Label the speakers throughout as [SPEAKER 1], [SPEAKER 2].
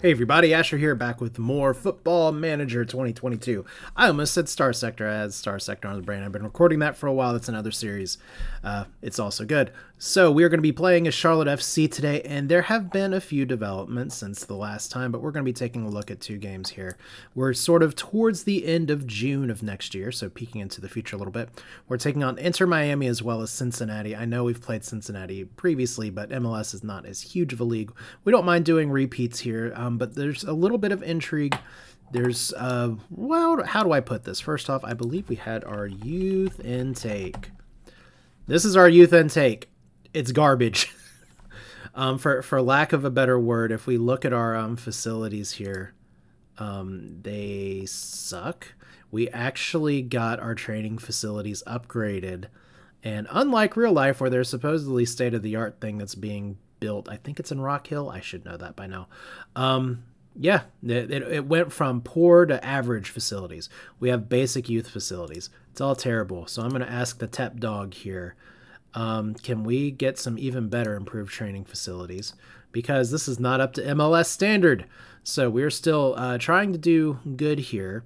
[SPEAKER 1] Hey everybody, Asher here, back with more Football Manager 2022. I almost said Star Sector. I had Star Sector on the brain. I've been recording that for a while. That's another series. It's also good. So we are going to be playing as Charlotte FC today, and there have been a few developments since the last time, but we're going to be taking a look at two games here. We're sort of towards the end of June of next year, so peeking into the future a little bit. We're taking on Inter Miami as well as Cincinnati. I know we've played Cincinnati previously, but MLS is not as huge of a league. We don't mind doing repeats here, but there's a little bit of intrigue. There's, well, how do I put this? First off, I believe we had our youth intake. This is our youth intake. It's garbage. For lack of a better word, if we look at our facilities here, they suck. We actually got our training facilities upgraded. And unlike real life, where there's supposedly state-of-the-art thing that's being built, I think it's in Rock Hill. I should know that by now. Yeah, it went from poor to average facilities. We have basic youth facilities. It's all terrible. So I'm going to ask the Tep Dog here, can we get some even better improved training facilities? Because this is not up to MLS standard. So we're still trying to do good here.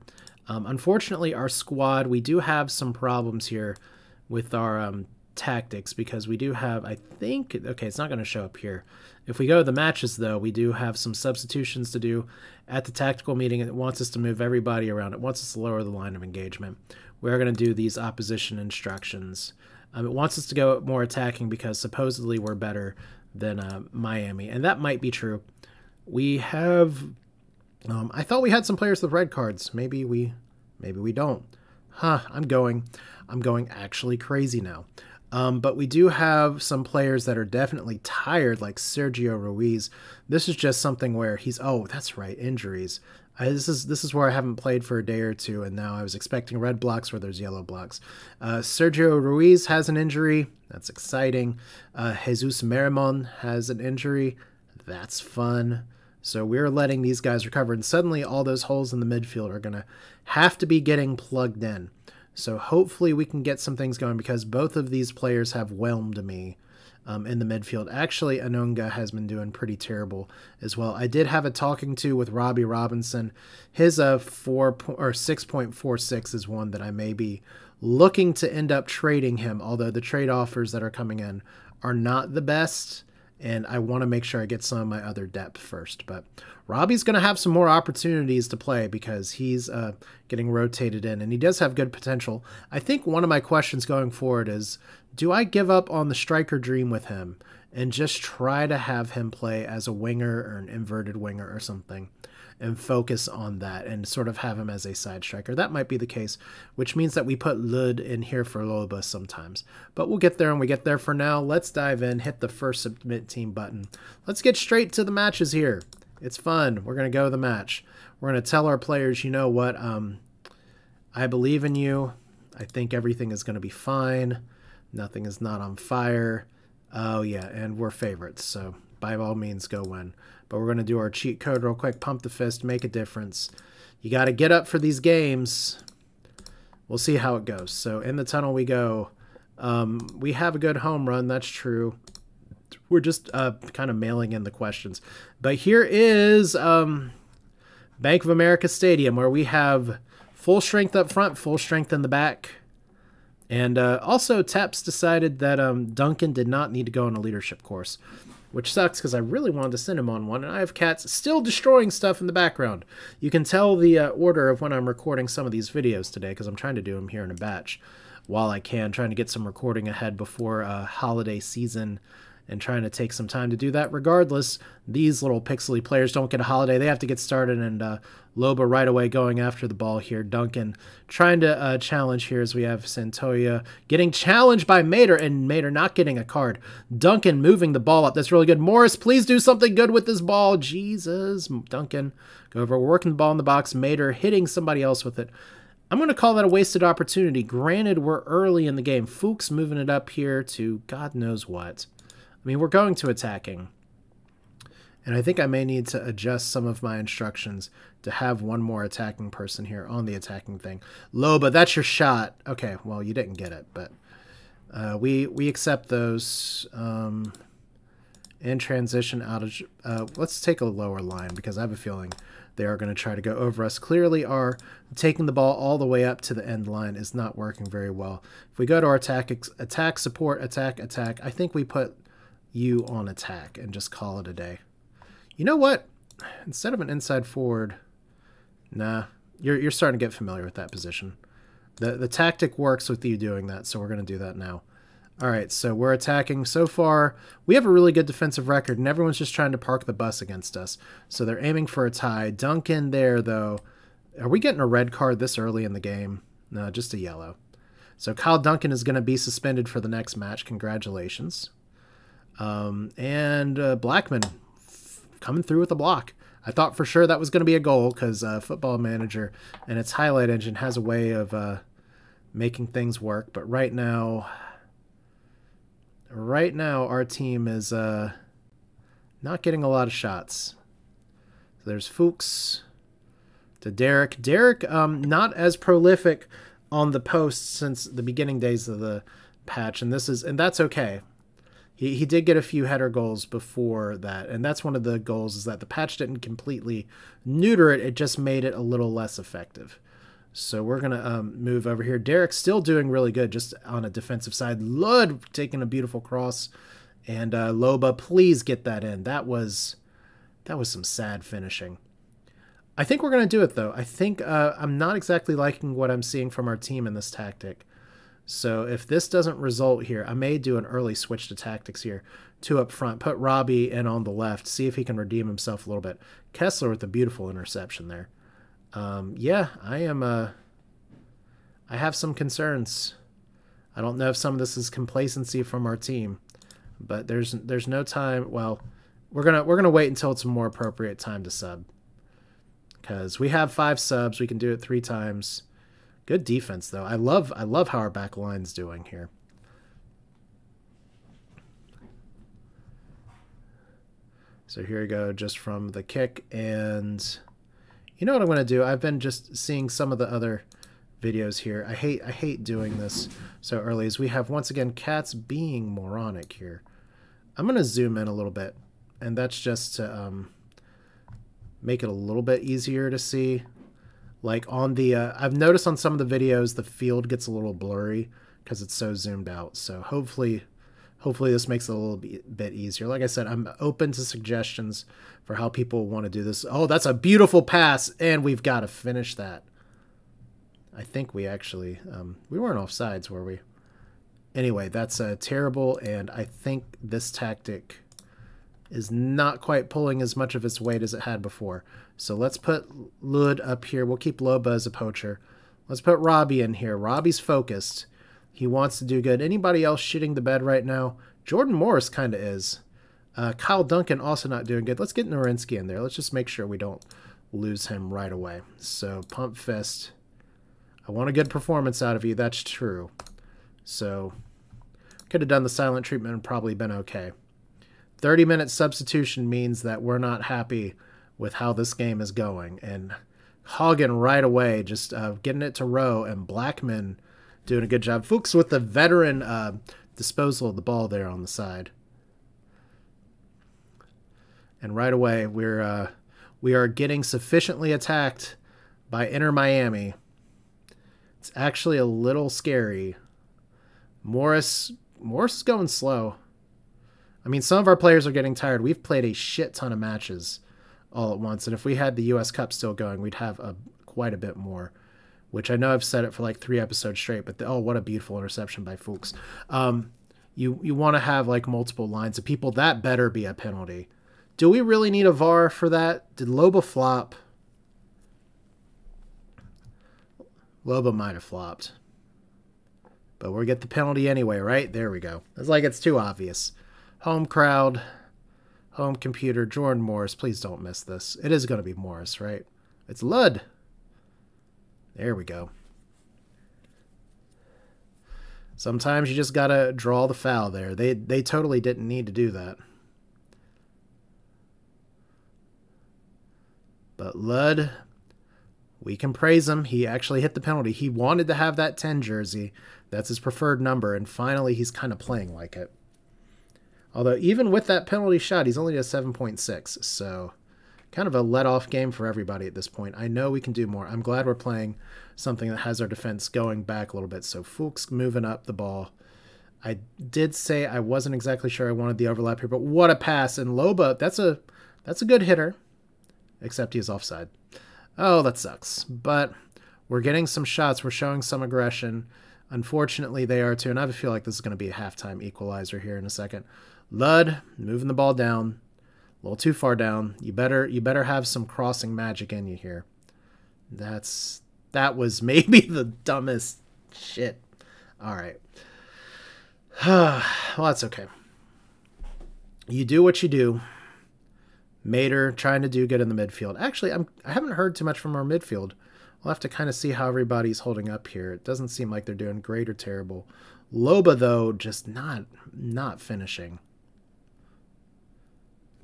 [SPEAKER 1] Unfortunately, our squad, we do have some problems here with our tactics, because we do have, I think, okay, it's not going to show up here. If we go to the matches, though, we do have some substitutions to do at the tactical meeting. It wants us to move everybody around. It wants us to lower the line of engagement. We're going to do these opposition instructions. It wants us to go more attacking because supposedly we're better than Miami, and that might be true. We have, I thought we had some players with red cards. Maybe we don't. Huh, I'm going actually crazy now. But we do have some players that are definitely tired, like Sergio Ruiz. This is just something where he's, oh, that's right, injuries. This is where I haven't played for a day or two, and now I was expecting red blocks where there's yellow blocks. Sergio Ruiz has an injury. That's exciting. Jesus Merimon has an injury. That's fun. So we're letting these guys recover, and suddenly all those holes in the midfield are going to have to be getting plugged in. So hopefully we can get some things going, because both of these players have whelmed me in the midfield. Actually, Anunga has been doing pretty terrible as well. I did have a talking to with Robbie Robinson. His 6.46 is one that I may be looking to end up trading him, although the trade offers that are coming in are not the best, and I want to make sure I get some of my other depth first. But Robbie's going to have some more opportunities to play because he's getting rotated in, and he does have good potential. I think one of my questions going forward is, do I give up on the striker dream with him and just try to have him play as a winger or an inverted winger or something and focus on that and sort of have him as a side striker? That might be the case, which means that we put Lud in here for Loba sometimes. But we'll get there when we get there. For now, let's dive in, hit the first submit team button. Let's get straight to the matches here. It's fun. We're going to go to the match. We're going to tell our players, you know what, I believe in you. I think everything is going to be fine. Nothing is not on fire. Oh, yeah, and we're favorites, so by all means, go win. But we're going to do our cheat code real quick. Pump the fist, make a difference. You got to get up for these games. We'll see how it goes. So in the tunnel we go. We have a good home run, that's true. We're just kind of mailing in the questions. But here is Bank of America Stadium, where we have full strength up front, full strength in the back. And also, Teps decided that Duncan did not need to go on a leadership course, which sucks because I really wanted to send him on one, and I have cats still destroying stuff in the background. You can tell the order of when I'm recording some of these videos today, because I'm trying to do them here in a batch while I can, trying to get some recording ahead before holiday season, and trying to take some time to do that. Regardless, these little pixely players don't get a holiday. They have to get started, and Loba right away going after the ball here. Duncan trying to challenge here as we have Santoya getting challenged by Mater, and Mater not getting a card. Duncan moving the ball up. That's really good. Morris, please do something good with this ball. Jesus. Duncan go over, working the ball in the box. Mater hitting somebody else with it. I'm going to call that a wasted opportunity. Granted, we're early in the game. Fuchs moving it up here to God knows what. I mean, we're going to attacking. And I think I may need to adjust some of my instructions to have one more attacking person here on the attacking thing. Loba, that's your shot. Okay, well, you didn't get it, but we accept those. in transition out of... let's take a lower line because I have a feeling they are going to try to go over us. Clearly, our taking the ball all the way up to the end line is not working very well. If we go to our attack, support, attack, I think we put you on attack and just call it a day. You know what? Instead of an inside forward, nah, you're starting to get familiar with that position. The tactic works with you doing that, so we're going to do that now. All right, so we're attacking. So far, we have a really good defensive record, and everyone's just trying to park the bus against us. So they're aiming for a tie. Duncan there, though. Are we getting a red card this early in the game? No, just a yellow. So Kyle Duncan is going to be suspended for the next match. Congratulations. And Blackman coming through with a block. I thought for sure that was going to be a goal because Football Manager and its highlight engine has a way of making things work. But right now our team is not getting a lot of shots. So there's Fuchs to Derek. Derek, not as prolific on the post since the beginning days of the patch, and that's okay. He did get a few header goals before that, and that's one of the goals is that the patch didn't completely neuter it, it just made it a little less effective. So we're going to move over here. Derek's still doing really good just on a defensive side. Lud taking a beautiful cross, and Loba, please get that in. That was some sad finishing. I think we're going to do it, though. I think I'm not exactly liking what I'm seeing from our team in this tactic. So if this doesn't result here, I may do an early switch to tactics here. 2 up front, put Robbie in on the left, see if he can redeem himself a little bit. Kessler with a beautiful interception there. Yeah, I have some concerns. I don't know if some of this is complacency from our team, but there's no time. Well, we're gonna wait until it's a more appropriate time to sub, because we have 5 subs. We can do it 3 times. Good defense, though. I love how our back line's doing here. So here we go, just from the kick. And you know what I'm going to do? I've been just seeing some of the other videos here. I hate doing this so early, as we have, once again, cats being moronic here. I'm going to zoom in a little bit, and that's just to make it a little bit easier to see. Like on the, I've noticed on some of the videos the field gets a little blurry because it's so zoomed out. So hopefully this makes it a little bit easier. Like I said, I'm open to suggestions for how people want to do this. Oh, that's a beautiful pass, and we've got to finish that. I think we actually, we weren't offsides, were we? Anyway, that's terrible, and I think this tactic is not quite pulling as much of its weight as it had before. So let's put Lud up here. We'll keep Loba as a poacher. Let's put Robbie in here. Robbie's focused. He wants to do good. Anybody else shitting the bed right now? Jordan Morris kind of is. Kyle Duncan also not doing good. Let's get Norinsky in there. Let's just make sure we don't lose him right away. So pump fist. I want a good performance out of you. That's true. So could have done the silent treatment and probably been okay. 30-minute substitution means that we're not happy with how this game is going. And Hagen right away, just getting it to Rowe, and Blackman doing a good job. Fuchs with the veteran disposal of the ball there on the side. And right away, we are getting sufficiently attacked by Inter Miami. It's actually a little scary. Morris is going slow. I mean, some of our players are getting tired. We've played a shit ton of matches all at once, and if we had the U.S. Cup still going, we'd have quite a bit more, which I know I've said it for like 3 episodes straight, but oh, what a beautiful interception by Fuchs. You want to have like multiple lines of people. That better be a penalty. Do we really need a VAR for that? Did Loba flop? Loba might have flopped. But we'll get the penalty anyway, right? There we go. It's like it's too obvious. Home crowd, home computer, Jordan Morris. Please don't miss this. It is going to be Morris, right? It's Lud. There we go. Sometimes you just got to draw the foul there. They totally didn't need to do that. But Lud, we can praise him. He actually hit the penalty. He wanted to have that 10 jersey. That's his preferred number, and finally he's kind of playing like it. Although even with that penalty shot, he's only a 7.6. So kind of a let-off game for everybody at this point. I know we can do more. I'm glad we're playing something that has our defense going back a little bit. So Fuchs moving up the ball. I did say I wasn't exactly sure I wanted the overlap here, but what a pass. And Loba, that's a good hitter, except he's offside. Oh, that sucks. But we're getting some shots. We're showing some aggression. Unfortunately, they are too. And I feel like this is going to be a halftime equalizer here in a second. Lud moving the ball down. A little too far down. You better have some crossing magic in you here. That was maybe the dumbest shit. All right. Well, that's okay. You do what you do. Mater trying to do good in the midfield. Actually, I haven't heard too much from our midfield. We'll have to kind of see how everybody's holding up here. It doesn't seem like they're doing great or terrible. Loba, though, just not finishing.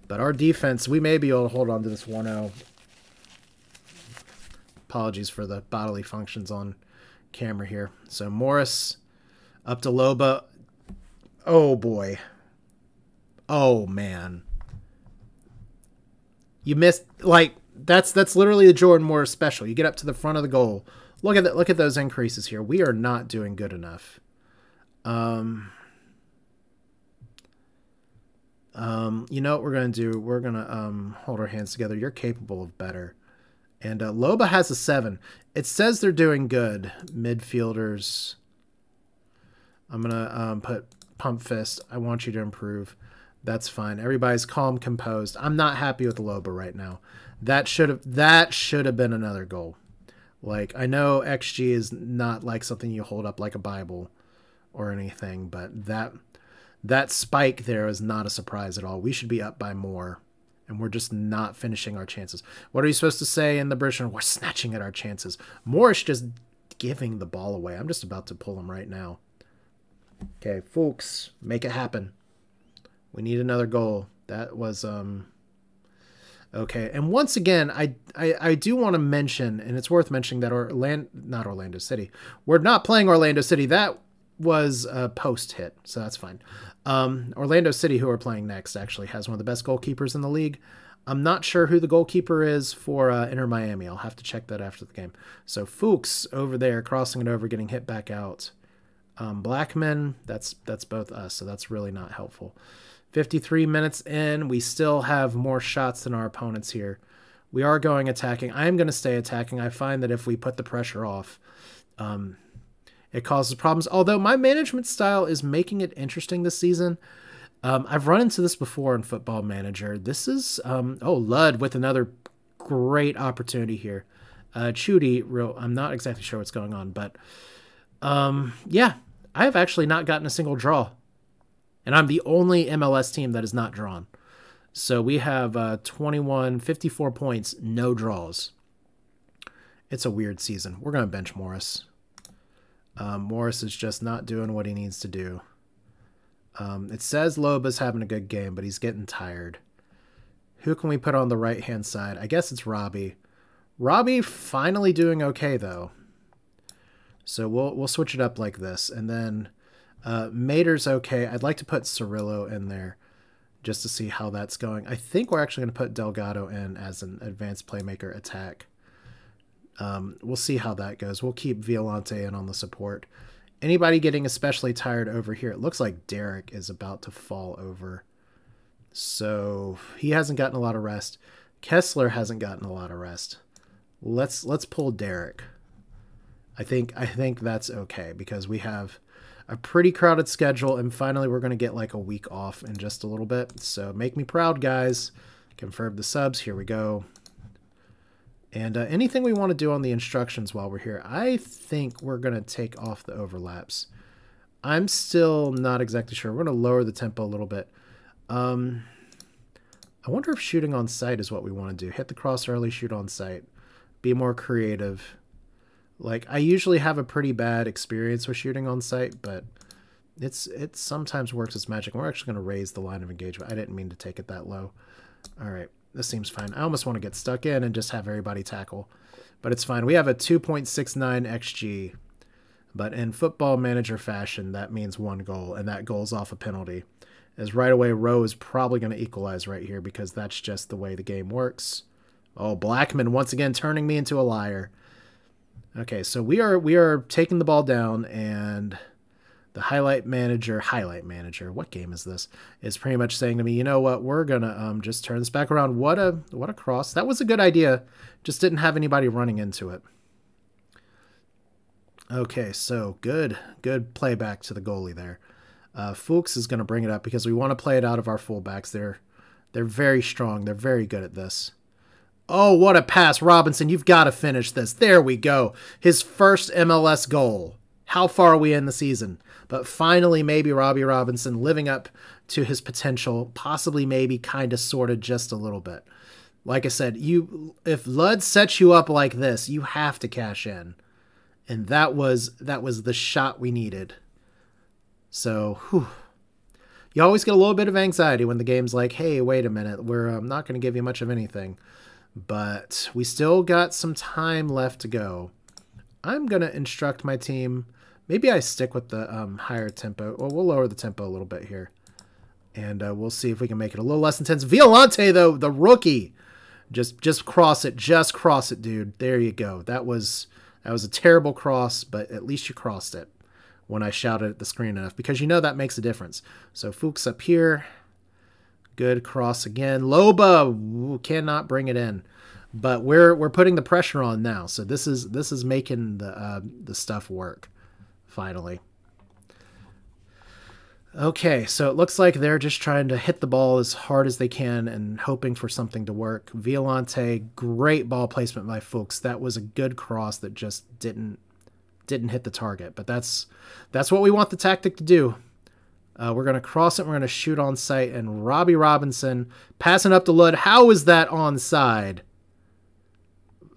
[SPEAKER 1] But our defense, we may be able to hold on to this 1-0. Apologies for the bodily functions on camera here. So Morris up to Loba. Oh, boy. Oh, man. You missed, like, that's literally the Jordan Morris special. You get up to the front of the goal. Look at that. Look at those increases here. We are not doing good enough. You know what we're going to do? We're going to hold our hands together. You're capable of better. And Loba has a 7. It says they're doing good. Midfielders. I'm going to put Pump Fist. I want you to improve. That's fine. Everybody's calm, composed. I'm not happy with Loba right now. That should have been another goal. Like, I know XG is not like something you hold up like a Bible or anything, but that spike there is not a surprise at all. We should be up by more, and we're just not finishing our chances. What are you supposed to say in the British? We're snatching at our chances. Morris just giving the ball away. I'm just about to pull him right now. Okay, Fuchs, make it happen. We need another goal. That was okay. And once again, I do want to mention, and it's worth mentioning that not Orlando City. We're not playing Orlando City. That was a post hit, so that's fine. Orlando City, who are playing next, actually has one of the best goalkeepers in the league. I'm not sure who the goalkeeper is for Inter Miami. I'll have to check that after the game. So Fuchs over there, crossing it over, getting hit back out. Blackman, that's both us, so that's really not helpful. 53 minutes in, we still have more shots than our opponents here. We are going attacking. I am going to stay attacking. I find that if we put the pressure off, it causes problems. Although my management style is making it interesting this season. I've run into this before in Football Manager. This is, Lud with another great opportunity here. Chudy, I'm not exactly sure what's going on, but yeah, I have actually not gotten a single draw. And I'm the only MLS team that is not drawn. So we have 54 points, no draws. It's a weird season. We're going to bench Morris. Morris is just not doing what he needs to do. It says Loba's having a good game, but he's getting tired. Who can we put on the right-hand side? I guess it's Robbie. Robbie finally doing okay, though. So we'll switch it up like this. And then Mater's okay. I'd like to put Cirillo in there just to see how that's going. I think we're actually going to put Delgado in as an advanced playmaker attack. We'll see how that goes. We'll keep Violante in on the support. Anybody getting especially tired over here? It looks like Derek is about to fall over. So he hasn't gotten a lot of rest. Kessler hasn't gotten a lot of rest. Let's pull Derek. I think that's okay because we have a pretty crowded schedule, and finally we're going to get like a week off in just a little bit. So make me proud, guys. Confirm the subs. Here we go. And anything we want to do on the instructions while we're here, I think we're going to take off the overlaps. I'm still not exactly sure. We're going to lower the tempo a little bit. I wonder if shooting on sight is what we want to do. Hit the cross early, shoot on sight. Be more creative. Like, I usually have a pretty bad experience with shooting on sight, but it sometimes works as magic. We're actually going to raise the line of engagement. I didn't mean to take it that low. All right, this seems fine. I almost want to get stuck in and just have everybody tackle, but it's fine. We have a 2.69 XG, but in Football Manager fashion, that means one goal, and that goal's off a penalty. as right away Rowe is probably going to equalize right here because that's just the way the game works. Oh, Blackman once again turning me into a liar. Okay, so we are taking the ball down, and the highlight manager, what game is this? Is pretty much saying to me, you know what, we're gonna just turn this back around. What a cross. That was a good idea. Just didn't have anybody running into it. Okay, so good playback to the goalie there. Fuchs is gonna bring it up because we want to play it out of our fullbacks. They're very strong. They're very good at this. Oh, what a pass, Robinson. You've got to finish this. There we go. His first MLS goal. How far are we in the season? But finally, maybe Robbie Robinson living up to his potential, possibly, maybe, kind of, sort of, just a little bit. Like I said, if Lud sets you up like this, you have to cash in. And that was the shot we needed. So, whew. You always get a little bit of anxiety when the game's like, hey, wait a minute, we're not going to give you much of anything. But we still got some time left to go. I'm going to instruct my team. Maybe I stick with the higher tempo. Well, we'll lower the tempo a little bit here. And we'll see if we can make it a little less intense. Violante, though, the rookie. Just cross it. Just cross it, dude. There you go. That was a terrible cross, but at least you crossed it when I shouted at the screen enough. Because you know that makes a difference. So Fuchs up here. Good cross again. Loba cannot bring it in, but we're putting the pressure on now. So this is making the stuff work. Finally. Okay, so it looks like they're just trying to hit the ball as hard as they can and hoping for something to work. Violante, great ball placement by Fuchs. That was a good cross that just didn't hit the target. But that's what we want the tactic to do. We're going to cross it. We're going to shoot on sight. And Robbie Robinson passing up to Lud. How is that onside?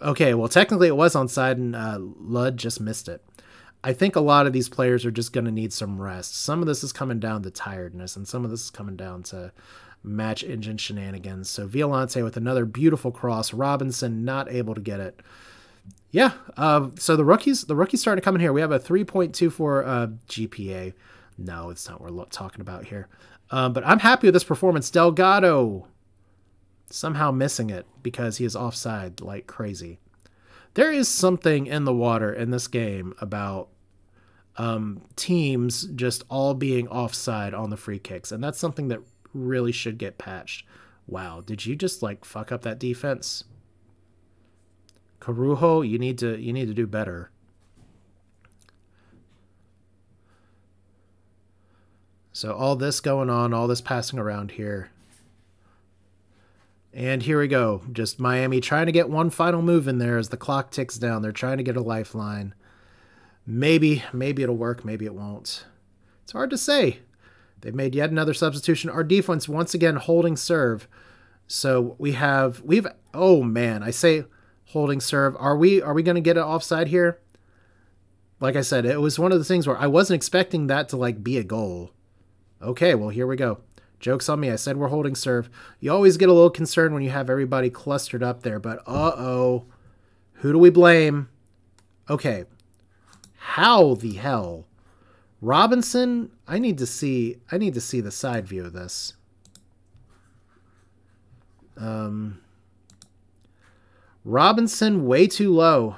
[SPEAKER 1] Okay, well, technically it was onside, and Lud just missed it. I think a lot of these players are just going to need some rest. Some of this is coming down to tiredness, and some of this is coming down to match engine shenanigans. So Violante with another beautiful cross. Robinson not able to get it. Yeah, so the rookies starting to come in here. We have a 3.24 GPA. No, it's not what we're talking about here. But I'm happy with this performance. Delgado somehow missing it because he is offside like crazy. There is something in the water in this game about teams just all being offside on the free kicks, and that's something that really should get patched. Wow, did you just like fuck up that defense? Carujo, you need to do better. So all this going on, all this passing around here. And here we go. Just Miami trying to get one final move in there as the clock ticks down. They're trying to get a lifeline. Maybe it'll work. Maybe it won't. It's hard to say. They've made yet another substitution. Our defense once again holding serve. So we've oh man, I say holding serve. Are we going to get an offside here? Like I said, it was one of the things where I wasn't expecting that to like be a goal. Okay, well, here we go. Joke's on me. I said we're holding serve. You always get a little concerned when you have everybody clustered up there, but uh-oh. Who do we blame? Okay. How the hell? Robinson, I need to see the side view of this. Robinson way too low,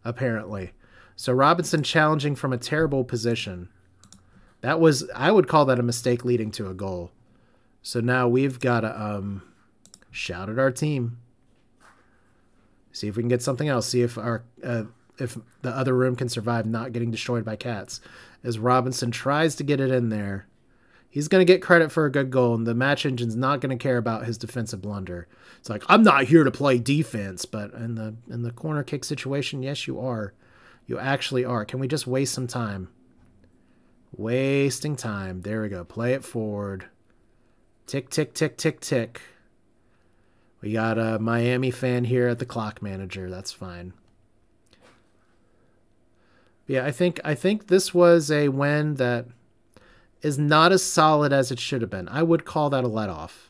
[SPEAKER 1] apparently. So Robinson challenging from a terrible position. That was, I would call that a mistake leading to a goal. So now we've got to shout at our team. See if we can get something else. See if if the other room can survive not getting destroyed by cats. As Robinson tries to get it in there. He's going to get credit for a good goal, and the match engine's not going to care about his defensive blunder. It's like, I'm not here to play defense, but in the corner kick situation, yes, you are. You actually are. Can we just waste some time? Wasting time. There we go. Play it forward. Tick, tick, tick, tick, tick. We got a Miami fan here at the clock manager. That's fine. Yeah, I think this was a win that is not as solid as it should have been. I would call that a let-off.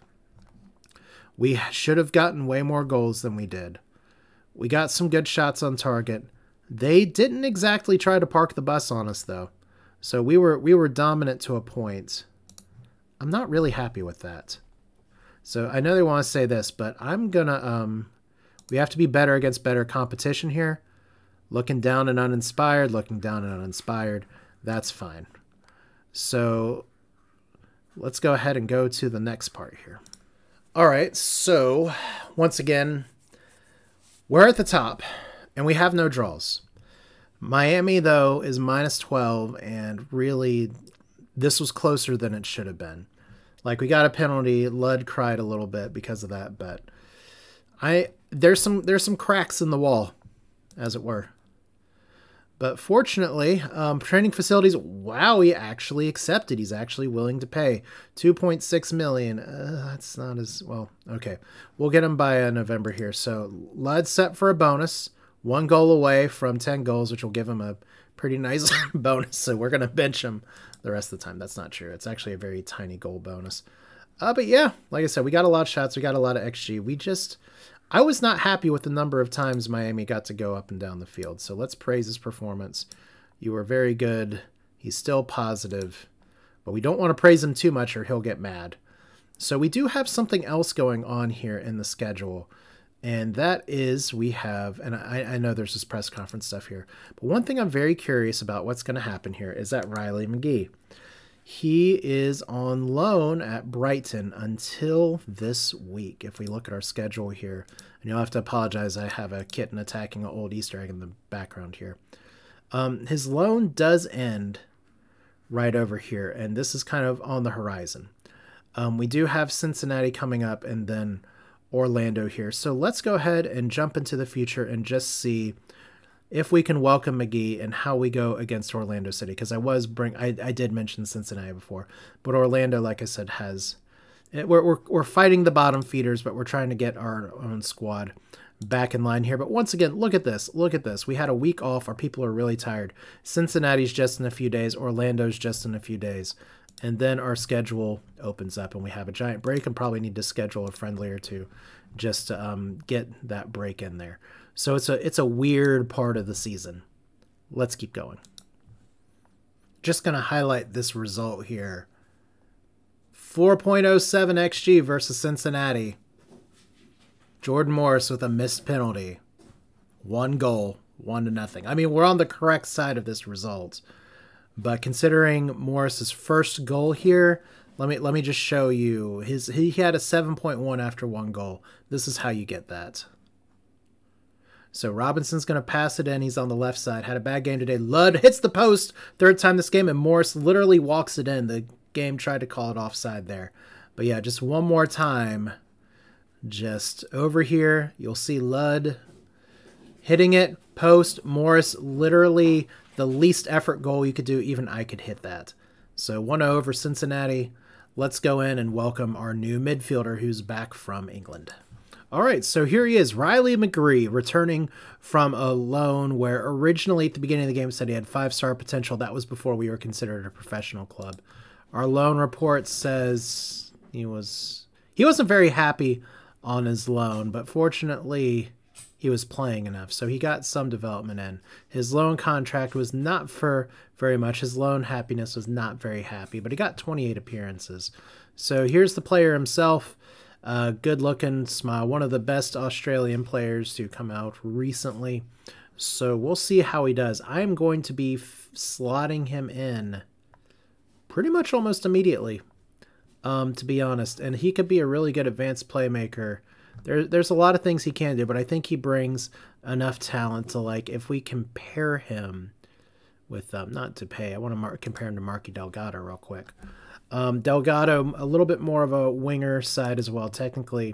[SPEAKER 1] We should have gotten way more goals than we did. We got some good shots on target. They didn't exactly try to park the bus on us, though. So we were dominant to a point. I'm not really happy with that. So I know they want to say this, but I'm gonna we have to be better against better competition here. Looking down and uninspired, looking down and uninspired. That's fine. So let's go ahead and go to the next part here. All right, so once again, we're at the top, and we have no draws. Miami, though, is -12, and really, this was closer than it should have been. Like, we got a penalty. Ludd cried a little bit because of that, but there's some cracks in the wall, as it were. But fortunately, training facilities, wow, he actually accepted. He's actually willing to pay $2.6 million. That's not as well. Okay, we'll get him by November here. So Ludd's set for a bonus, 1 goal away from 10 goals, which will give him a pretty nice bonus. So we're gonna bench him the rest of the time. That's not true. It's actually a very tiny goal bonus. But yeah, like I said, we got a lot of shots. We got a lot of XG. I was not happy with the number of times Miami got to go up and down the field. So let's praise his performance. You were very good. He's still positive. But we don't want to praise him too much or he'll get mad. So we do have something else going on here in the schedule. And that is we have, and I know there's this press conference stuff here. But one thing I'm very curious about what's going to happen here is that Riley Mcgee. He is on loan at Brighton until this week. If we look at our schedule here, and you'll have to apologize, I have a kitten attacking an old Easter egg in the background here. His loan does end right over here, and this is kind of on the horizon. We do have Cincinnati coming up and then Orlando here. So let's go ahead and jump into the future and just see if we can welcome Mcgee and how we go against Orlando City, because I did mention Cincinnati before, but Orlando, like I said, we're fighting the bottom feeders, but we're trying to get our own squad back in line here. But once again, look at this. We had a week off. Our people are really tired. Cincinnati's just in a few days. Orlando's just in a few days, and then our schedule opens up, and we have a giant break, and probably need to schedule a friendly or two just to get that break in there. So it's a weird part of the season. Let's keep going. Just going to highlight this result here. 4.07 XG versus Cincinnati. Jordan Morris with a missed penalty. 1 goal, 1-0. I mean, we're on the correct side of this result. But considering Morris's first goal here, let me just show you. He had a 7.1 after 1 goal. This is how you get that. So Robinson's going to pass it in. He's on the left side. Had a bad game today. Ludd hits the post. 3rd time this game, and Morris literally walks it in. The game tried to call it offside there. But yeah, just one more time. Just over here, you'll see Ludd hitting it. Post. Morris, literally the least effort goal you could do. Even I could hit that. So 1-0 over Cincinnati. Let's go in and welcome our new midfielder who's back from England. All right, so here he is, Riley Mcgee, returning from a loan where originally at the beginning of the game said he had 5-star potential. That was before we were considered a professional club. Our loan report says he wasn't very happy on his loan, but fortunately he was playing enough, so he got some development in. His loan contract was not for very much. His loan happiness was not very happy, but he got 28 appearances. So here's the player himself. Good looking, smile, one of the best Australian players to come out recently. So we'll see how he does. I am going to be slotting him in pretty much almost immediately, to be honest. And he could be a really good advanced playmaker. There's a lot of things he can do, but I think he brings enough talent to, like, if we compare him with, not to pay, I want to compare him to Marky Delgado real quick. Delgado, a little bit more of a winger side as well. Technically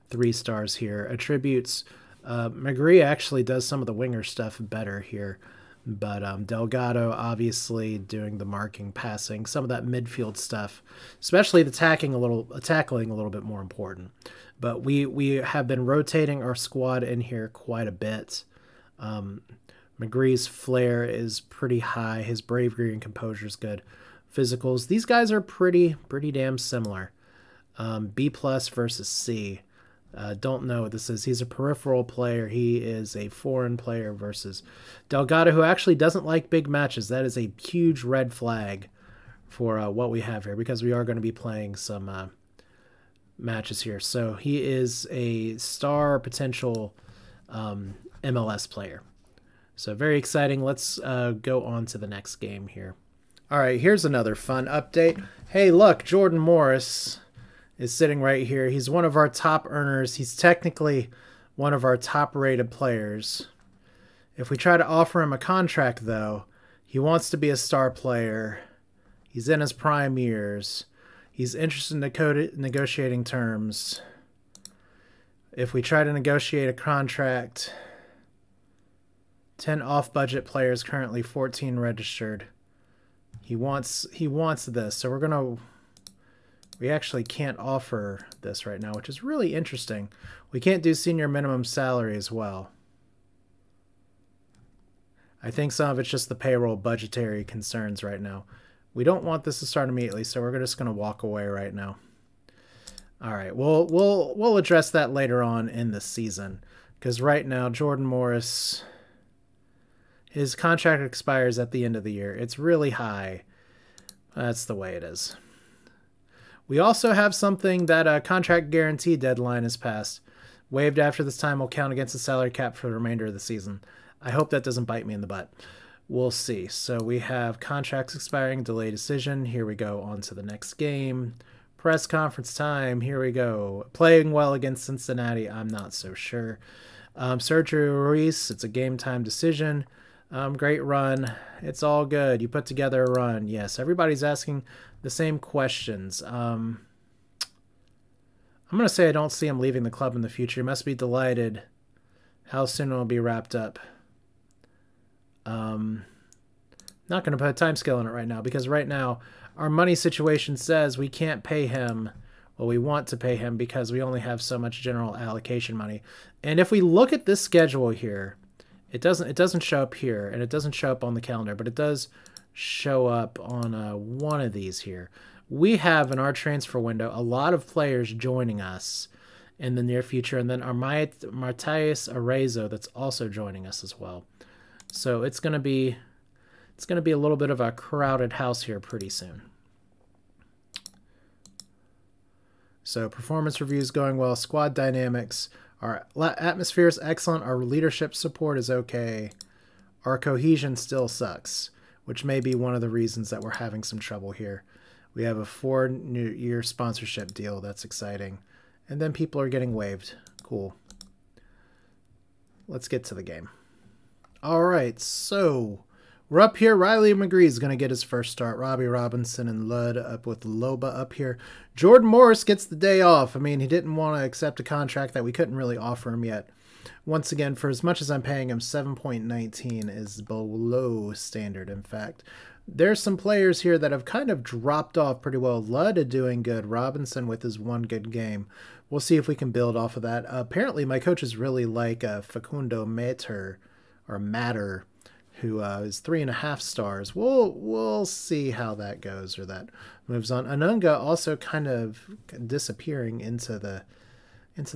[SPEAKER 1] 3 stars here. Attributes, Mcgee actually does some of the winger stuff better here. But Delgado obviously doing the marking, passing, some of that midfield stuff, especially the tackling a little bit more important. But we have been rotating our squad in here quite a bit. Mcgee's flair is pretty high. His bravery and composure is good. Physicals, these guys are pretty damn similar. B+ versus C. Don't know what this is. He's a peripheral player. He is a foreign player versus Delgado, who actually doesn't like big matches. That is a huge red flag for what we have here, because we are going to be playing some matches here. So he is a star potential MLS player. So very exciting. Let's go on to the next game here. All right, here's another fun update. Hey, look, Jordan Morris is sitting right here. He's one of our top earners. He's technically one of our top-rated players. If we try to offer him a contract, though, he wants to be a star player. He's in his prime years. He's interested in negotiating terms. If we try to negotiate a contract, 10 off-budget players, currently 14 registered. He wants this, so we actually can't offer this right now, which is really interesting. We can't do senior minimum salary as well. I think some of it's just the payroll budgetary concerns right now. We don't want this to start immediately, so we're just going to walk away right now. All right, we'll address that later on in the season, because right now Jordan Morris, his contract expires at the end of the year. It's really high. That's the way it is. We also have something that a contract guarantee deadline is passed. Waived after this time will count against the salary cap for the remainder of the season. I hope that doesn't bite me in the butt. We'll see. So we have contracts expiring, delay decision. Here we go on to the next game. Press conference time. Here we go. Playing well against Cincinnati. I'm not so sure. Sergio Ruiz. It's a game time decision. Great run. It's all good. You put together a run. Yes, everybody's asking the same questions. I'm going to say I don't see him leaving the club in the future. He must be delighted. How soon it will be wrapped up? Not going to put a time scale on it right now, because right now our money situation says we can't pay him what we want to pay him because we only have so much general allocation money. And if we look at this schedule here, it doesn't show up here, and it doesn't show up on the calendar, but it does show up on one of these here. We have in our transfer window a lot of players joining us in the near future, and then our Matías Arezzo that's also joining us as well. So it's going to be a little bit of a crowded house here pretty soon. So performance reviews going well, squad dynamics, our atmosphere is excellent, our leadership support is okay, our cohesion still sucks, which may be one of the reasons that we're having some trouble here. We have a 4-year sponsorship deal. That's exciting. And then people are getting waived. Cool. Let's get to the game. All right, so we're up here. Riley Mcgee is going to get his first start. Robbie Robinson and Ludd up with Loba up here. Jordan Morris gets the day off. I mean, he didn't want to accept a contract that we couldn't really offer him yet. Once again, for as much as I'm paying him, 7.19 is below standard, in fact. There's some players here that have kind of dropped off pretty well. Ludd doing good. Robinson with his one good game. We'll see if we can build off of that. Apparently, my coaches really like Facundo Matter, who is 3.5 stars. We'll see how that goes, or that moves on. Anunga also kind of disappearing into the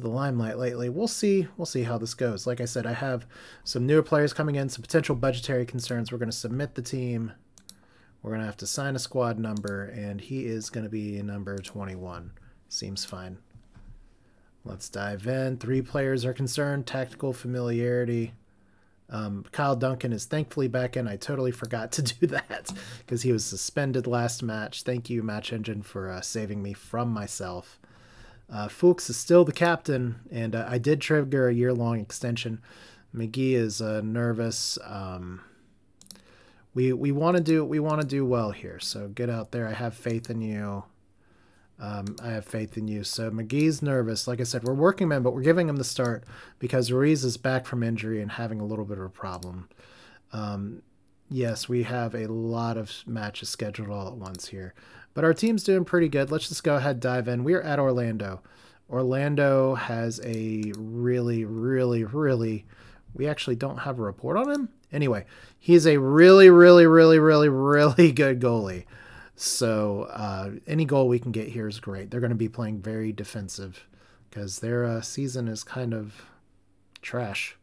[SPEAKER 1] limelight lately. We'll see how this goes. Like I said, I have some newer players coming in, some potential budgetary concerns. We're going to submit the team. We're going to have to sign a squad number, and he is going to be number 21. Seems fine. Let's dive in. 3 players are concerned. Tactical familiarity. Kyle Duncan is thankfully back in. I totally forgot to do that because he was suspended last match. Thank you, Match Engine, for saving me from myself. Fuchs is still the captain, and I did trigger a year-long extension. Mcgee is nervous. We want to do well here. So get out there. I have faith in you. So Mcgee's nervous. Like I said, we're working him in, but we're giving him the start because Ruiz is back from injury and having a little bit of a problem. Yes, we have a lot of matches scheduled all at once here, but our team's doing pretty good. Let's just go ahead and dive in. We're at Orlando. Orlando has a really, we actually don't have a report on him. Anyway, he's a really good goalie. So any goal we can get here is great. They're going to be playing very defensive because their season is kind of trash.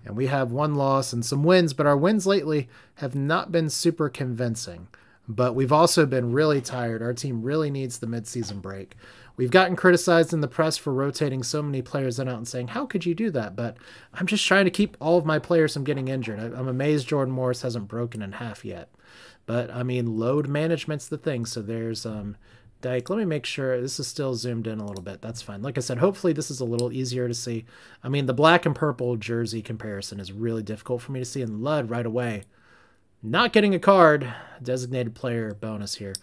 [SPEAKER 1] And we have 1 loss and some wins, but our wins lately have not been super convincing. But we've also been really tired. Our team really needs the midseason break. We've gotten criticized in the press for rotating so many players in out and saying, how could you do that? But I'm just trying to keep all of my players from getting injured. I'm amazed Jordan Morris hasn't broken in half yet. But, I mean, load management's the thing. So there's Dyke. Let me make sure this is still zoomed in a little bit. That's fine. Like I said, hopefully this is a little easier to see. I mean, the black and purple jersey comparison is really difficult for me to see. And Lud right away. Not getting a card, designated player bonus here.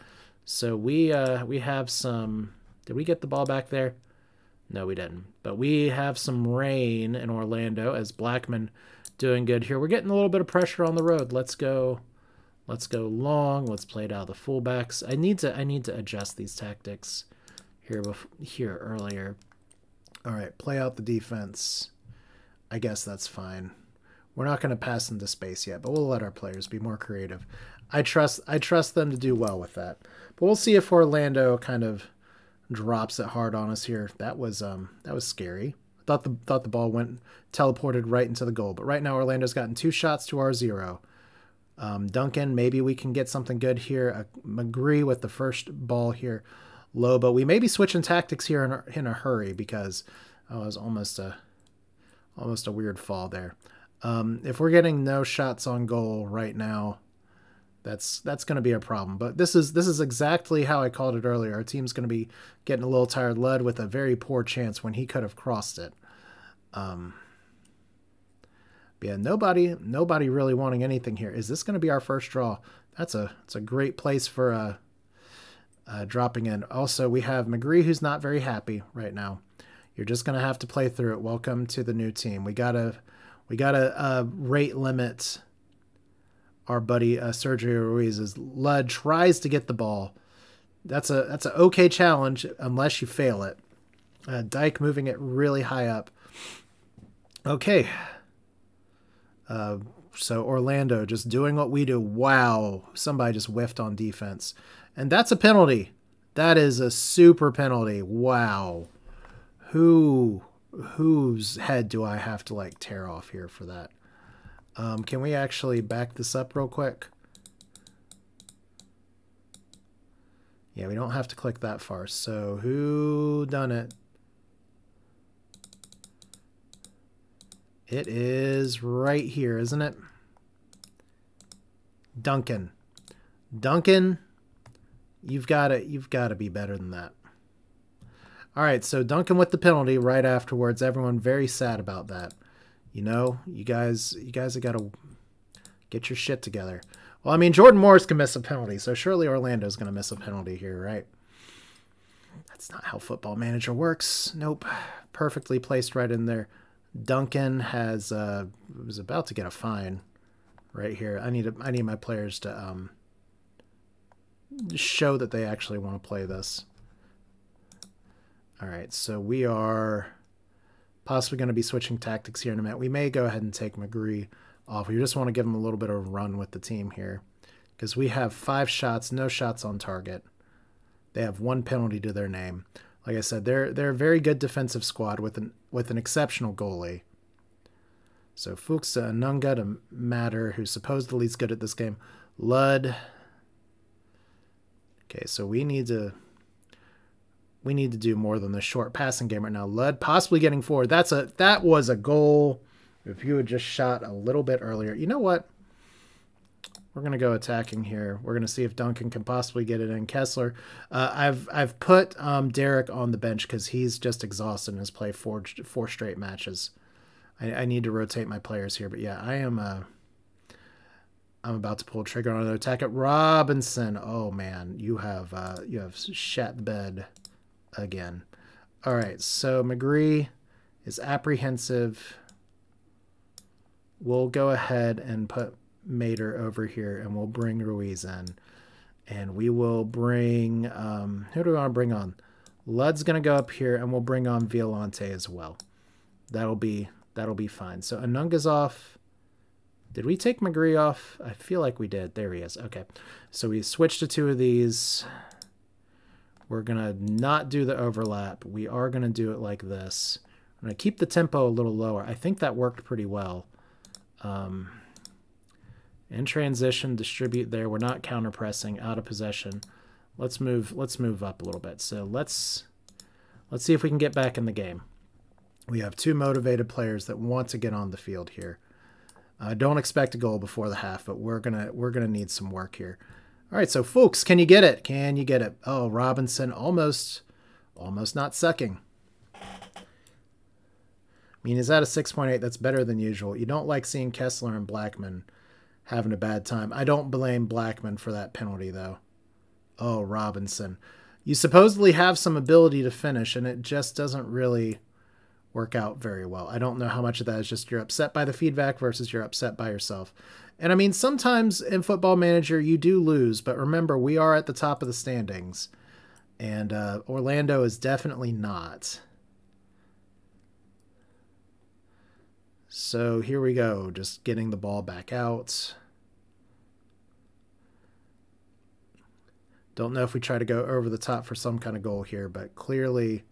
[SPEAKER 1] So we have some. Did we get the ball back there? No, we didn't. But we have some rain in Orlando as Blackman doing good here. We're getting a little bit of pressure on the road. Let's go long. Let's play it out of the fullbacks. I need to adjust these tactics here earlier. All right, play out the defense. I guess that's fine. We're not going to pass into space yet, but we'll let our players be more creative. I trust them to do well with that. But we'll see if Orlando kind of drops it hard on us here. That was scary. I thought the ball went teleported right into the goal. But right now Orlando's gotten 2 shots to our 0. Duncan, maybe we can get something good here. Mcgee with the first ball here. Lobo. We may be switching tactics here in a hurry because it was almost a weird fall there. If we're getting no shots on goal right now, that's going to be a problem. But this is exactly how I called it earlier. Our team's going to be getting a little tired. Lud with a very poor chance when he could have crossed it. Yeah, nobody really wanting anything here. Is this going to be our first draw? It's a great place for dropping in. Also, we have Mcgee, who's not very happy right now. You're just going to have to play through it. Welcome to the new team. We gotta rate limit our buddy Sergio Ruiz as Lud tries to get the ball. That's an okay challenge unless you fail it. Dyke moving it really high up. Okay. So Orlando just doing what we do. Wow. Somebody just whiffed on defense. And that's a penalty. That is a super penalty. Wow. Whose head do I have to like tear off here for that? Can we actually back this up real quick? Yeah, we don't have to click that far. So who done it? It is right here, isn't it? Duncan. Duncan, you've got to be better than that. All right, so Duncan with the penalty right afterwards. Everyone very sad about that. You know, you guys have got to get your shit together. Well, I mean, Jordan Morris can miss a penalty, so surely Orlando's going to miss a penalty here, right? That's not how Football Manager works. Nope. Perfectly placed right in there. Duncan was about to get a fine right here. I need my players to show that they actually want to play this. All right, so we are possibly going to be switching tactics here in a minute. We may go ahead and take Mcgee off. We just want to give him a little bit of a run with the team here because we have 5 shots, no shots on target. They have 1 penalty to their name. Like I said, they're a very good defensive squad with an exceptional goalie. So Fuchs to Anunga to Matter, who supposedly is good at this game. Lud. Okay, so we need to do more than the short passing game right now. Lud possibly getting forward. That was a goal. If you had just shot a little bit earlier. You know what? We're going to go attacking here. We're going to see if Duncan can possibly get it in. Kessler. I've put Derek on the bench because he's just exhausted and has played 4 straight matches. I need to rotate my players here. But yeah, I'm about to pull trigger on an attack at Robinson. Oh man, you have shat the bed again. All right, so Mcgee is apprehensive. We'll go ahead and put Mater over here, and we'll bring Ruiz in. And we will bring, who do we want to bring on? Lud's going to go up here, and we'll bring on Violante as well. That'll be fine. So Anunga's off. Did we take Mcgee off? I feel like we did. There he is. Okay. So we switched to 2 of these. We're going to not do the overlap. We are going to do it like this. I'm going to keep the tempo a little lower. I think that worked pretty well. In transition, distribute there. We're not counter pressing, out of possession. Let's move up a little bit. So let's see if we can get back in the game. We have two motivated players that want to get on the field here. Don't expect a goal before the half, but we're gonna need some work here. All right, so Fuchs, can you get it? Can you get it? Oh, Robinson almost not sucking. I mean, is that a 6.8? That's better than usual. You don't like seeing Kessler and Blackman having a bad time. I don't blame Blackman for that penalty, though. Oh, Robinson. You supposedly have some ability to finish, and it just doesn't really work out very well. I don't know how much of that is just you're upset by the feedback versus you're upset by yourself. And I mean, sometimes in Football Manager, you do lose, but remember, we are at the top of the standings, and Orlando is definitely not. So here we go, just getting the ball back out. Don't know if we try to go over the top for some kind of goal here, but clearly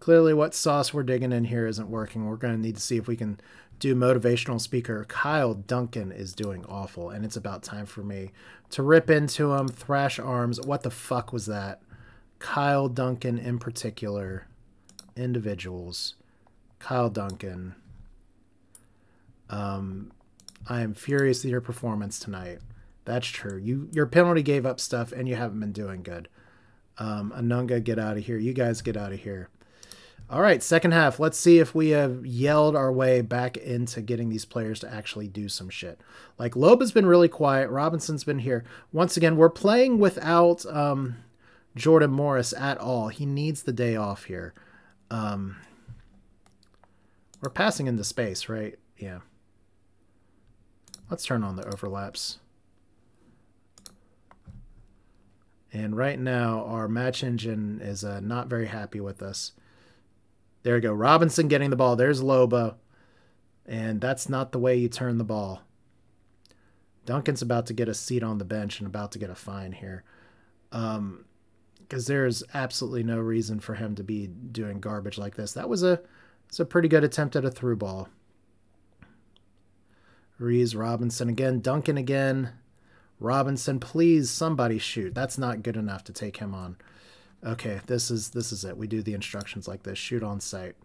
[SPEAKER 1] what sauce we're digging in here isn't working. We're going to need to see if we can do motivational speaker. Kyle Duncan is doing awful, and it's about time for me to rip into him, thrash arms. What the fuck was that? Kyle Duncan in particular. Individuals. Kyle Duncan. I am furious at your performance tonight. That's true. Your penalty gave up stuff, and you haven't been doing good. Anunga, get out of here. You guys get out of here. All right, second half. Let's see if we have yelled our way back into getting these players to actually do some shit. Like, Loeb has been really quiet. Robinson's been here. Once again, we're playing without Jordan Morris at all. He needs the day off here. We're passing into space, right? Yeah. Let's turn on the overlaps. And right now, our match engine is not very happy with us. There we go. Robinson getting the ball. There's Loba. And that's not the way you turn the ball. Duncan's about to get a seat on the bench and about to get a fine here. Because there's absolutely no reason for him to be doing garbage like this. That was it's a pretty good attempt at a through ball. Rees, Robinson again. Duncan again. Robinson, please, somebody shoot. That's not good enough to take him on. Okay, this is it. We do the instructions like this. Shoot on sight.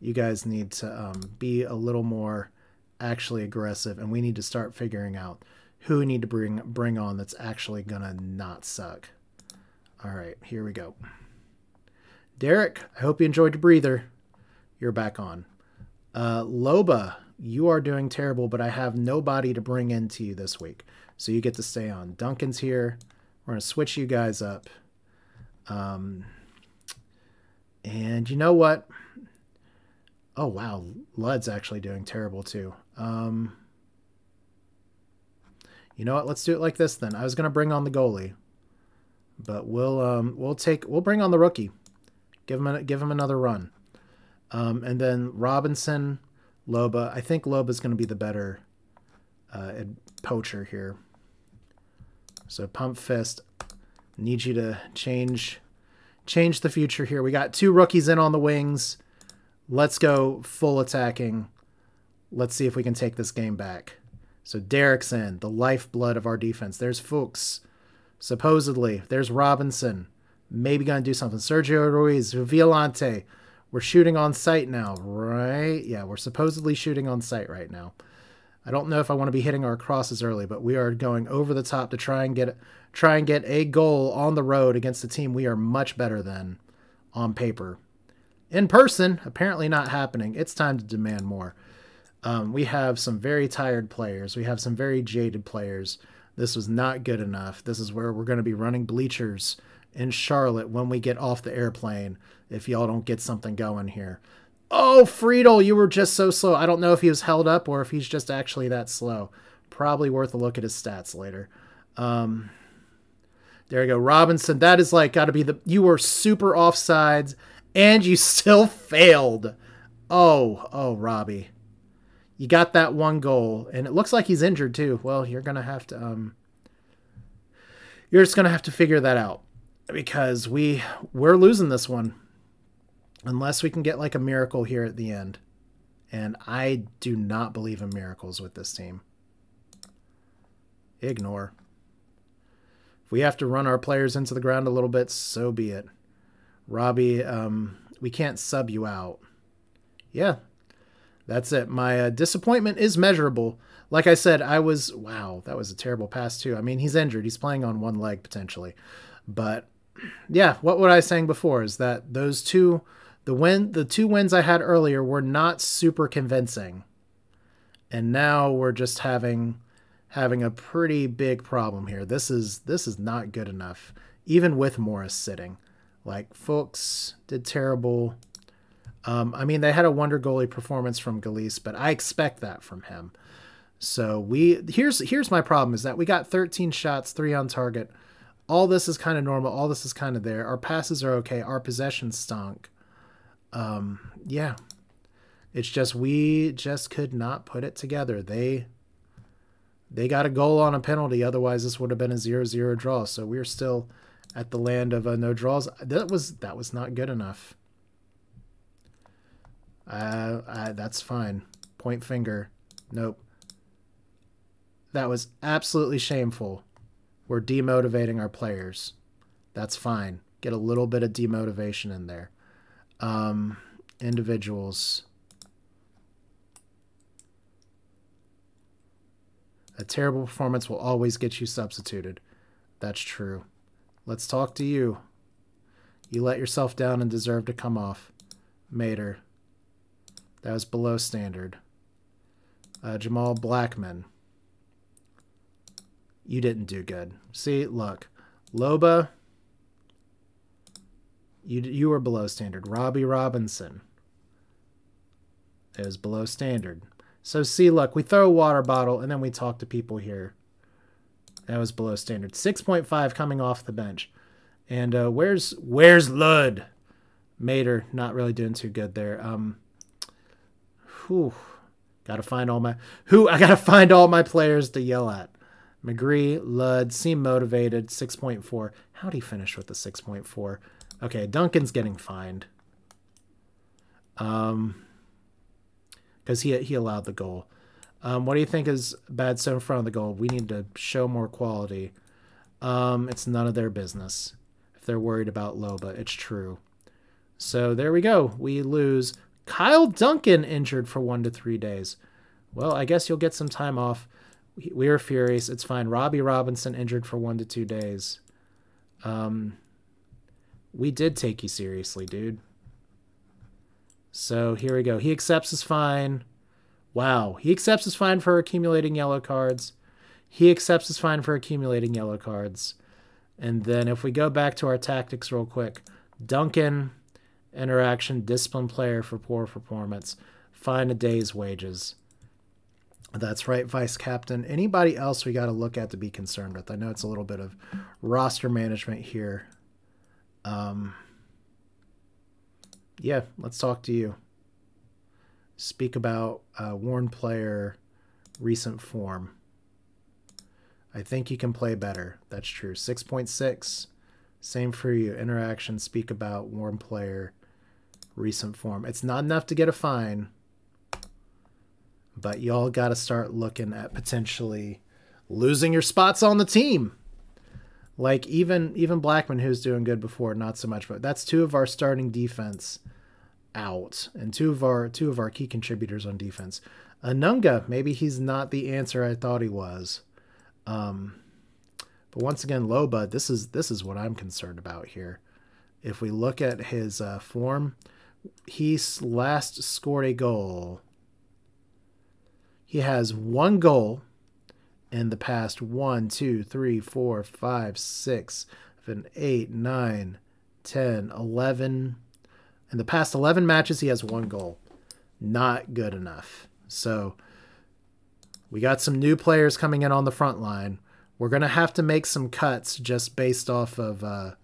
[SPEAKER 1] You guys need to be a little more actually aggressive, and we need to start figuring out who we need to bring on that's actually gonna not suck. All right, here we go. Derek, I hope you enjoyed your breather. You're back on. Loba, you are doing terrible, but I have nobody to bring into you this week, so you get to stay on. Duncan's here. We're gonna switch you guys up. And you know what? Oh, wow. Lud's actually doing terrible too. You know what? Let's do it like this then. I was going to bring on the goalie, but we'll bring on the rookie. Give him another run. And then Robinson, Loba. I think Loba's going to be the better poacher here. So Pump Fist. Need you to change the future here. We got two rookies in on the wings. Let's go full attacking. Let's see if we can take this game back. So Derek's in, the lifeblood of our defense. There's Fuchs, supposedly. There's Robinson. Maybe going to do something. Sergio Ruiz, Violante. We're shooting on sight now, right? Yeah, we're supposedly shooting on sight right now. I don't know if I want to be hitting our crosses early, but we are going over the top to try and get a goal on the road against a team we are much better than on paper. In person, apparently not happening. It's time to demand more. We have some very tired players. We have some very jaded players. This was not good enough. This is where we're going to be running bleachers in Charlotte when we get off the airplane if y'all don't get something going here. Oh, Friedel, you were just so slow. I don't know if he was held up or if he's just actually that slow. Probably worth a look at his stats later. There you go. Robinson, that is like got to be you were super offsides and you still failed. Oh, Robbie. You got that one goal and it looks like he's injured too. Well, you're going to have to, you're just going to have to figure that out because we're losing this one. Unless we can get like a miracle here at the end. And I do not believe in miracles with this team. Ignore. If we have to run our players into the ground a little bit, so be it. Robbie, we can't sub you out. Yeah, that's it. My disappointment is measurable. Like I said, wow, that was a terrible pass too. I mean, he's injured. He's playing on one leg potentially. But yeah, what I was saying before is that those two, the two wins I had earlier were not super convincing. And now we're just having a pretty big problem here. This is not good enough, even with Morris sitting. Like, Fuchs did terrible. I mean, they had a wonder goalie performance from Galice, but I expect that from him. So here's my problem is that we got 13 shots, 3 on target. All this is kind of normal. All this is kind of there. Our passes are okay. Our possession stunk. Yeah. It's just, we just could not put it together. They got a goal on a penalty. Otherwise, this would have been a 0-0 draw. So we're still at the land of no draws. That was not good enough. That's fine. Point finger. Nope. That was absolutely shameful. We're demotivating our players. That's fine. Get a little bit of demotivation in there. Individuals. A terrible performance will always get you substituted. That's true. Let's talk to you. You let yourself down and deserve to come off. Mater. That was below standard. Jamal Blackman. You didn't do good. See, look. Loba. You were below standard. Robbie Robinson. It was below standard. So see, look, we throw a water bottle and then we talk to people here. That was below standard. 6.5 coming off the bench. And where's Lud? Mater, not really doing too good there. Gotta find all my players to yell at. Mcgee, Lud, seem motivated. 6.4. How'd he finish with the 6.4? Okay, Duncan's getting fined. Because he allowed the goal. What do you think is bad so in front of the goal? We need to show more quality. It's none of their business. If they're worried about Loba, it's true. So there we go. We lose. Kyle Duncan injured for 1 to 3 days. Well, I guess you'll get some time off. We are furious. It's fine. Robbie Robinson injured for 1 to 2 days. We did take you seriously, dude. So here we go. He accepts his fine. Wow. He accepts his fine for accumulating yellow cards. He accepts his fine for accumulating yellow cards. And then if we go back to our tactics real quick, Duncan, interaction, discipline player for poor performance, fine a day's wages. That's right, vice captain. Anybody else we got to look at to be concerned with? I know it's a little bit of roster management here. Yeah, let's talk to you. Speak about worn player, recent form. I think you can play better. That's true. 6.6. Same for you. Interaction, speak about worn player, recent form. It's not enough to get a fine, but y'all got to start looking at potentially losing your spots on the team. Like even Blackman, who's doing good before, not so much. But that's 2 of our starting defense out, and two of our key contributors on defense. Anunga, maybe he's not the answer I thought he was. But once again, Loba, this is what I'm concerned about here. If we look at his form, he's last scored a goal. He has 1 goal in the past 1, 2, 3, 4, 5, 6, 7, 8, 9, 10, 11. In the past 11 matches, he has 1 goal. Not good enough. So we got some new players coming in on the front line. We're going to have to make some cuts just based off of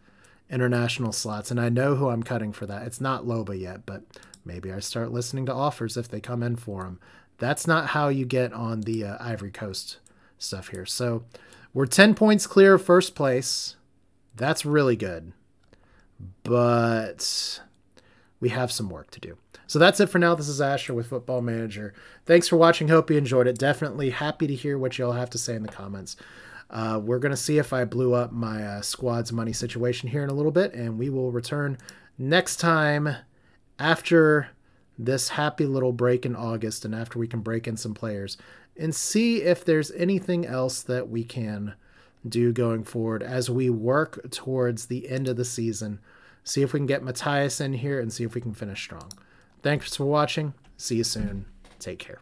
[SPEAKER 1] international slots. And I know who I'm cutting for that. It's not Loba yet, but maybe I start listening to offers if they come in for him. That's not how you get on the Ivory Coast stuff here. So we're 10 points clear of first place. That's really good. But we have some work to do. So that's it for now. This is Asher with Football Manager. Thanks for watching. Hope you enjoyed it. Definitely happy to hear what y'all have to say in the comments. We're going to see if I blew up my squad's money situation here in a little bit, and we will return next time after this happy little break in August and after we can break in some players and see if there's anything else that we can do going forward as we work towards the end of the season. See if we can get Matthias in here and see if we can finish strong. Thanks for watching. See you soon. Take care.